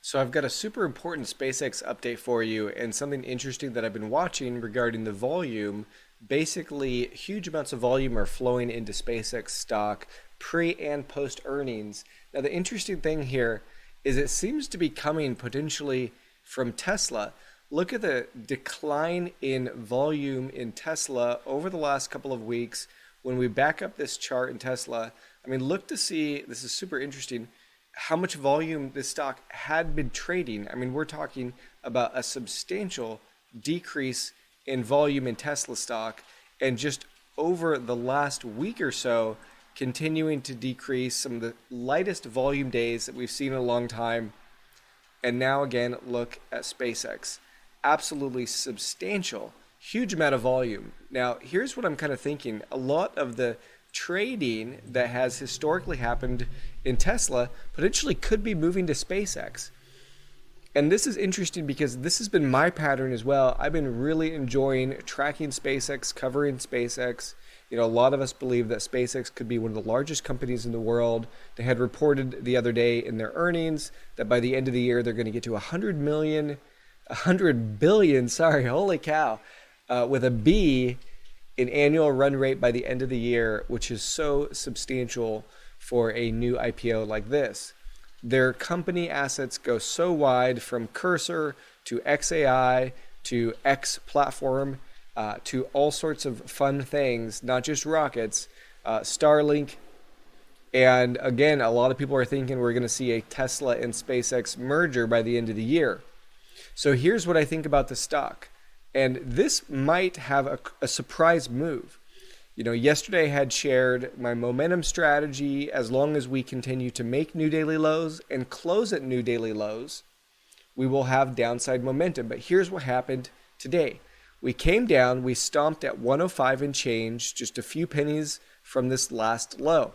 So I've got a super important SpaceX update for you and something interesting that I've been watching regarding the volume. Basically, huge amounts of volume are flowing into SpaceX stock pre and post earnings. Now, the interesting thing here is it seems to be coming potentially from Tesla. Look at the decline in volume in Tesla over the last couple of weeks. When we back up this chart in Tesla, I mean, look to see, this is super interesting, how much volume this stock had been trading. I mean, we're talking about a substantial decrease in volume in Tesla stock, and just over the last week or so, continuing to decrease, some of the lightest volume days that we've seen in a long time. And now again, look at SpaceX. Absolutely substantial, huge amount of volume. Now, here's what I'm kind of thinking. A lot of the trading that has historically happened in Tesla potentially could be moving to SpaceX. And this is interesting because this has been my pattern as well. I've been really enjoying tracking SpaceX, covering SpaceX. You know, a lot of us believe that SpaceX could be one of the largest companies in the world. They had reported the other day in their earnings that by the end of the year, they're going to get to 100 billion, sorry, holy cow, with a B in annual run rate by the end of the year, which is so substantial for a new IPO like this. Their company assets go so wide, from Cursor to XAI to X platform to all sorts of fun things, not just rockets, Starlink. And again, a lot of people are thinking we're going to see a Tesla and SpaceX merger by the end of the year. So here's what I think about the stock. And this might have a surprise move. You know, yesterday I had shared my momentum strategy. As long as we continue to make new daily lows and close at new daily lows, we will have downside momentum. But here's what happened today. We came down, we stomped at 105 and change, just a few pennies from this last low.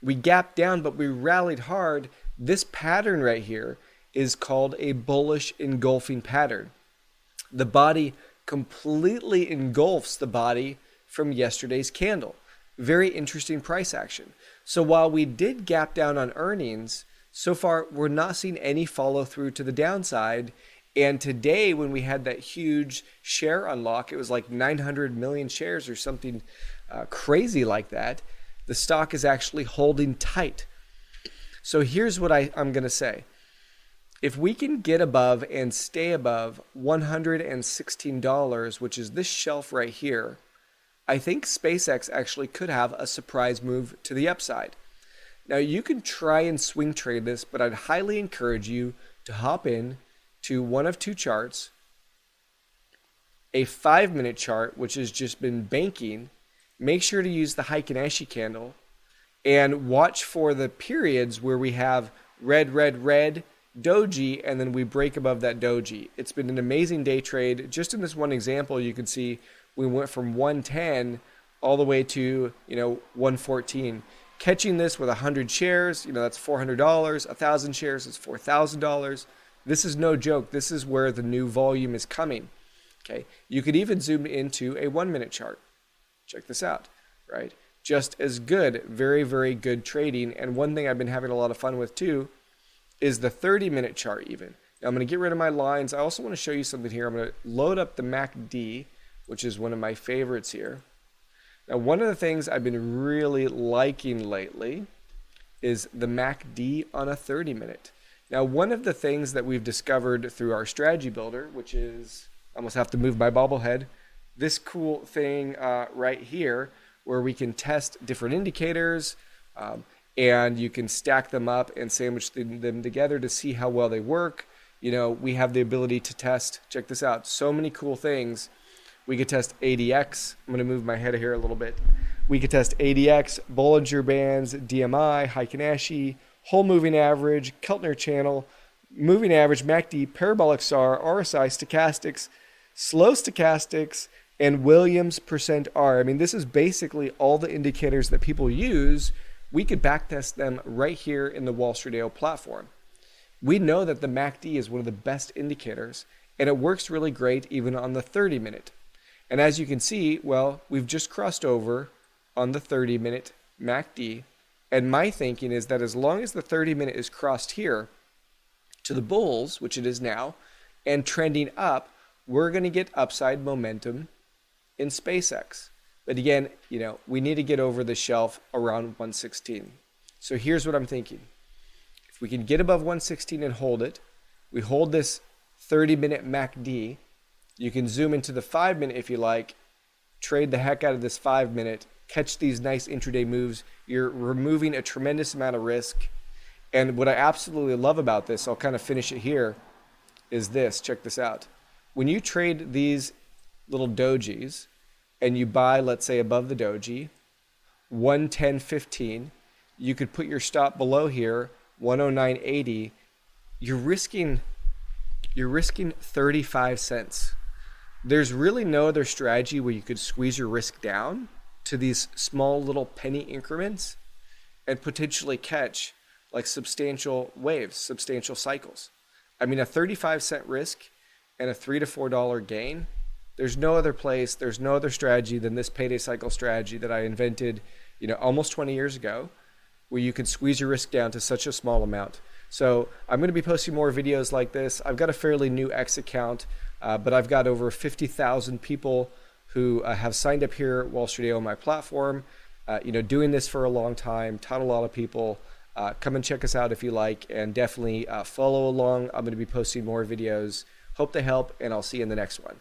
We gapped down, but we rallied hard. This pattern right here is called a bullish engulfing pattern. The body completely engulfs the body from yesterday's candle. Very interesting price action. So while we did gap down on earnings, so far we're not seeing any follow through to the downside. And today, when we had that huge share unlock, it was like 900 million shares or something crazy like that. The stock is actually holding tight. So here's what I'm going to say. If we can get above and stay above $116, which is this shelf right here, I think SpaceX actually could have a surprise move to the upside. Now, you can try and swing trade this, but I'd highly encourage you to hop in to one of two charts, a 5-minute chart, which has just been banking. Make sure to use the Heikin-Ashi candle and watch for the periods where we have red, red, red, doji, and then we break above that doji. It's been an amazing day trade. Just in this one example, you can see we went from 110 all the way to 114. Catching this with 100 shares, that's $400. 1,000 shares is $4,000. This is no joke. This is where the new volume is coming. Okay, you could even zoom into a 1-minute chart. Check this out, right? Just as good, very, very good trading. And one thing I've been having a lot of fun with too is the 30-minute chart even. Now I'm going to get rid of my lines. I also want to show you something here. I'm going to load up the MACD, which is one of my favorites here. Now, one of the things I've been really liking lately is the MACD on a 30-minute. Now, one of the things that we've discovered through our strategy builder, which is, I almost have to move my bobblehead, this cool thing right here, where we can test different indicators, and you can stack them up and sandwich them together to see how well they work. We have the ability to test, check this out, so many cool things. We could test ADX. I'm going to move my head here a little bit. We could test ADX, Bollinger Bands, DMI, Heikin-Ashi, whole moving average, Keltner channel, moving average, MACD, parabolic SAR, RSI, stochastics, slow stochastics, and Williams percent R. I mean, this is basically all the indicators that people use. We could backtest them right here in the Wall Street AO platform. We know that the MACD is one of the best indicators, and it works really great even on the 30-minute. And as you can see, well, we've just crossed over on the 30-minute MACD, and my thinking is that as long as the 30-minute is crossed here, to the bulls, which it is now, and trending up, we're going to get upside momentum in SpaceX. But again, we need to get over the shelf around 116. So here's what I'm thinking. If we can get above 116 and hold it, we hold this 30-minute MACD. You can zoom into the 5-minute if you like, trade the heck out of this 5-minute, catch these nice intraday moves. You're removing a tremendous amount of risk. And what I absolutely love about this, I'll kind of finish it here, is this. Check this out. When you trade these little dojis and you buy, let's say, above the doji, 110.15, you could put your stop below here, 109.80. You're risking 35 cents. There's really no other strategy where you could squeeze your risk down to these small little penny increments and potentially catch like substantial waves, substantial cycles. I mean, a 35-cent risk and a $3 to $4 gain, there's no other place, there's no other strategy than this payday cycle strategy that I invented, almost 20 years ago, where you can squeeze your risk down to such a small amount. So I'm going to be posting more videos like this. I've got a fairly new X account, but I've got over 50,000 people who have signed up here at Wall Street on my platform, doing this for a long time, taught a lot of people. Come and check us out if you like, and definitely follow along. I'm going to be posting more videos. Hope they help, and I'll see you in the next one.